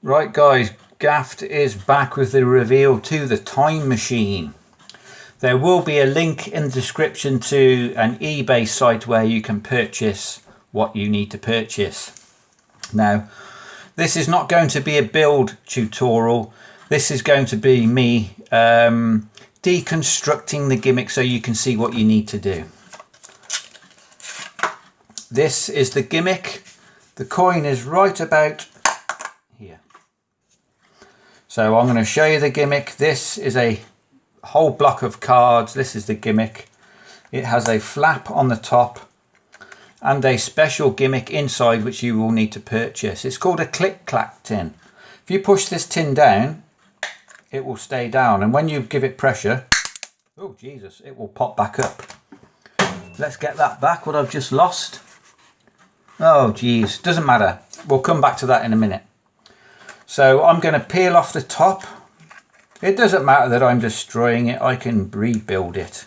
Right guys, Gaft is back with the reveal to the time machine. There will be a link in the description to an eBay site where you can purchase what you need to purchase. Now, this is not going to be a build tutorial. This is going to be me deconstructing the gimmick so you can see what you need to do. This is the gimmick. The coin is right about here. So I'm going to show you the gimmick. This is a whole block of cards. This is the gimmick. It has a flap on the top and a special gimmick inside which you will need to purchase. It's called a click-clack tin. If you push this tin down, it will stay down, and when you give it pressure, oh Jesus, it will pop back up. Let's get that back, what I've just lost. Oh geez, doesn't matter. We'll come back to that in a minute. So I'm going to peel off the top. It doesn't matter that I'm destroying it, I can rebuild it.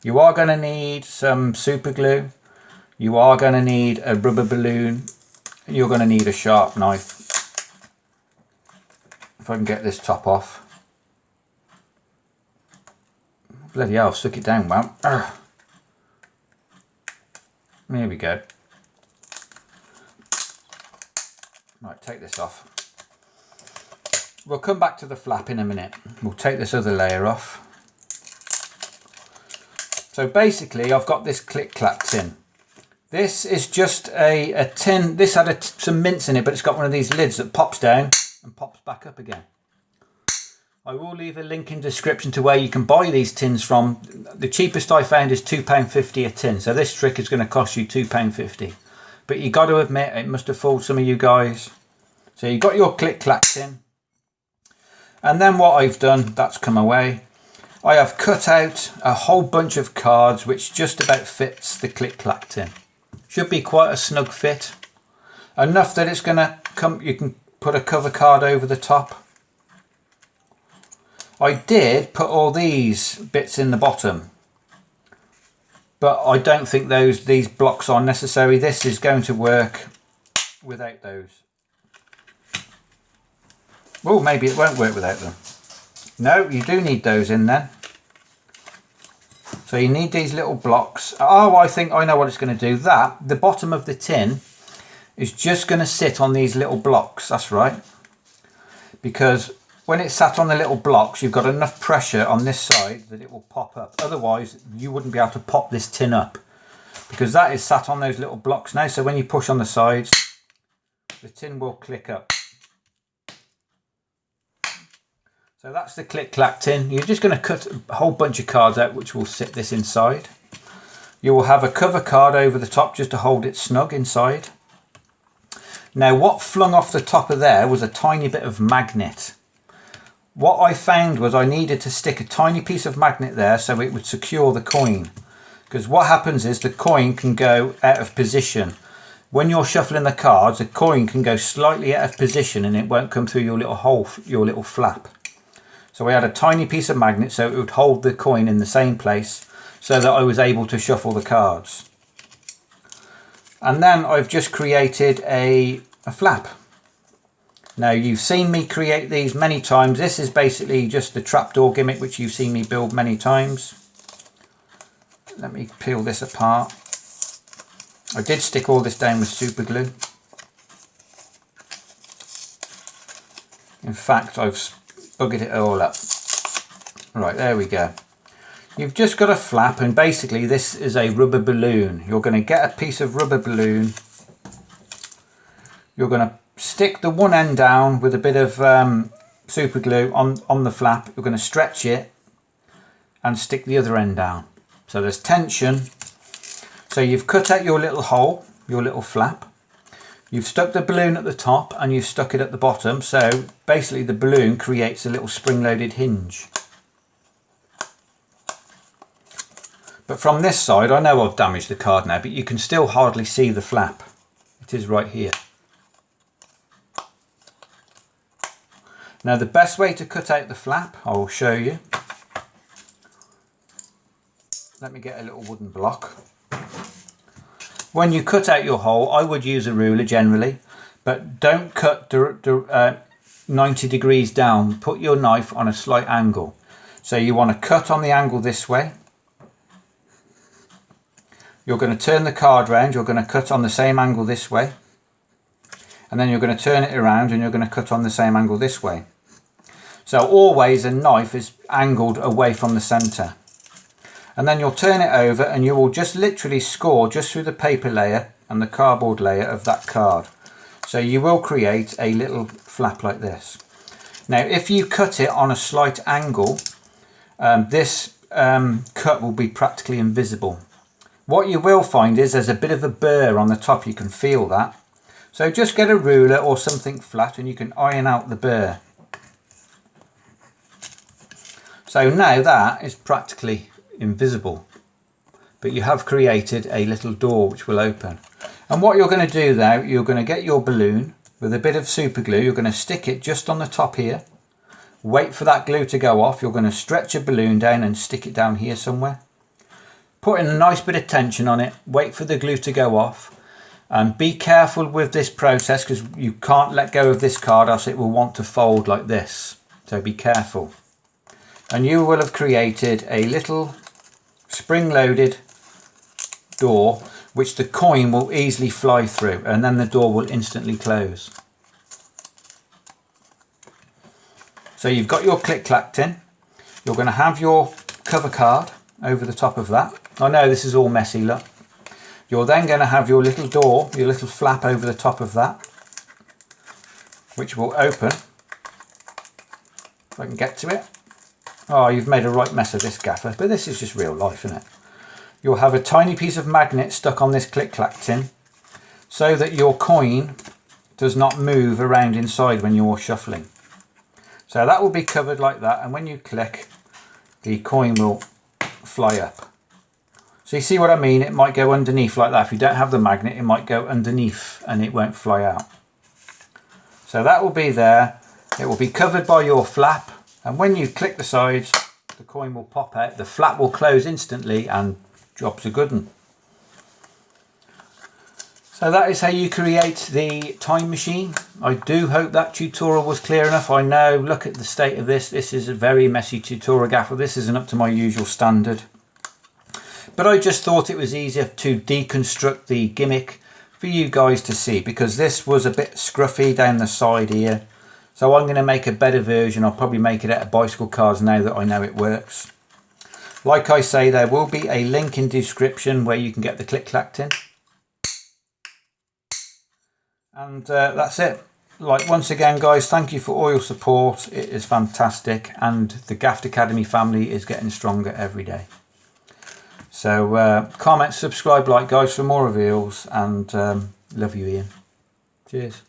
You are going to need some super glue. You are going to need a rubber balloon. And you're going to need a sharp knife. If I can get this top off. Bloody hell, I've stuck it down well. There we go. Right, take this off. We'll come back to the flap in a minute. We'll take this other layer off. So basically I've got this click-clack tin. This is just a tin. This had some mints in it, but it's got one of these lids that pops down and pops back up again. I will leave a link in the description to where you can buy these tins from. The cheapest I found is £2.50 a tin. So this trick is going to cost you £2.50. But you got to admit, it must have fooled some of you guys. So you got your click-clack tin. And then what I've done, that's come away. I have cut out a whole bunch of cards which just about fits the click-clack tin. Should be quite a snug fit. Enough that it's going to come, you can put a cover card over the top. I did put all these bits in the bottom, but I don't think these blocks are necessary. This is going to work without those. Oh, maybe it won't work without them. No, you do need those in then. So you need these little blocks. Oh, I think I know what it's going to do. The bottom of the tin is just going to sit on these little blocks. That's right. Because when it's sat on the little blocks, you've got enough pressure on this side that it will pop up. Otherwise, you wouldn't be able to pop this tin up. Because that is sat on those little blocks now. So when you push on the sides, the tin will click up. So that's the click-clack tin. You're just going to cut a whole bunch of cards out which will sit this inside. You will have a cover card over the top just to hold it snug inside. Now what flung off the top of there was a tiny bit of magnet. What I found was I needed to stick a tiny piece of magnet there so it would secure the coin. Because what happens is the coin can go out of position. When you're shuffling the cards, the coin can go slightly out of position and it won't come through your little hole, your little flap. So we had a tiny piece of magnet so it would hold the coin in the same place so that I was able to shuffle the cards. And then I've just created a flap. Now you've seen me create these many times. This is basically just the trapdoor gimmick which you've seen me build many times. Let me peel this apart. I did stick all this down with super glue. In fact, I've buggered it all up. Right, there we go. You've just got a flap, and basically this is a rubber balloon. You're going to get a piece of rubber balloon. You're going to stick the one end down with a bit of super glue on the flap. You're going to stretch it and stick the other end down. So there's tension. So you've cut out your little hole, your little flap. You've stuck the balloon at the top and you've stuck it at the bottom. So basically the balloon creates a little spring-loaded hinge. But from this side, I know I've damaged the card now, but you can still hardly see the flap. It is right here. Now the best way to cut out the flap, I will show you. Let me get a little wooden block. When you cut out your hole, I would use a ruler generally, but don't cut 90 degrees down. Put your knife on a slight angle. So you want to cut on the angle this way. You're going to turn the card round, you're going to cut on the same angle this way. And then you're going to turn it around and you're going to cut on the same angle this way. So always a knife is angled away from the centre. And then you'll turn it over and you will just literally score just through the paper layer and the cardboard layer of that card. So you will create a little flap like this. Now if you cut it on a slight angle, this cut will be practically invisible. What you will find is there's a bit of a burr on the top, you can feel that. So just get a ruler or something flat and you can iron out the burr. So now that is practically invisible, but you have created a little door which will open. And what you're going to do now, you're going to get your balloon with a bit of super glue, you're going to stick it just on the top here, wait for that glue to go off, you're going to stretch a balloon down and stick it down here somewhere. Put in a nice bit of tension on it, wait for the glue to go off, and be careful with this process because you can't let go of this card else it will want to fold like this. So be careful. And you will have created a little spring-loaded door which the coin will easily fly through, and then the door will instantly close. So you've got your click-clack tin. You're going to have your cover card over the top of that. I know this is all messy, look. You're then going to have your little door, your little flap over the top of that, which will open. If I can get to it. Oh, you've made a right mess of this, gaffer, but this is just real life, isn't it? You'll have a tiny piece of magnet stuck on this click-clack tin so that your coin does not move around inside when you're shuffling. So that will be covered like that, and when you click, the coin will fly up. So you see what I mean? It might go underneath like that. If you don't have the magnet, it might go underneath and it won't fly out. So that will be there. It will be covered by your flap, and when you click the sides, the coin will pop out, the flap will close instantly, and job's a good one. So that is how you create the time machine. I do hope that tutorial was clear enough. I know, look at the state of this. This is a very messy tutorial, gaffer. This isn't up to my usual standard. But I just thought it was easier to deconstruct the gimmick for you guys to see, because this was a bit scruffy down the side here. So I'm going to make a better version. I'll probably make it out of bicycle cards now that I know it works. Like I say, there will be a link in description where you can get the click-clack tin. And that's it. Like, once again, guys, thank you for all your support. It is fantastic, and the Gaffed Academy family is getting stronger every day. So comment, subscribe, like, guys, for more reveals, and love you, Ian. Cheers.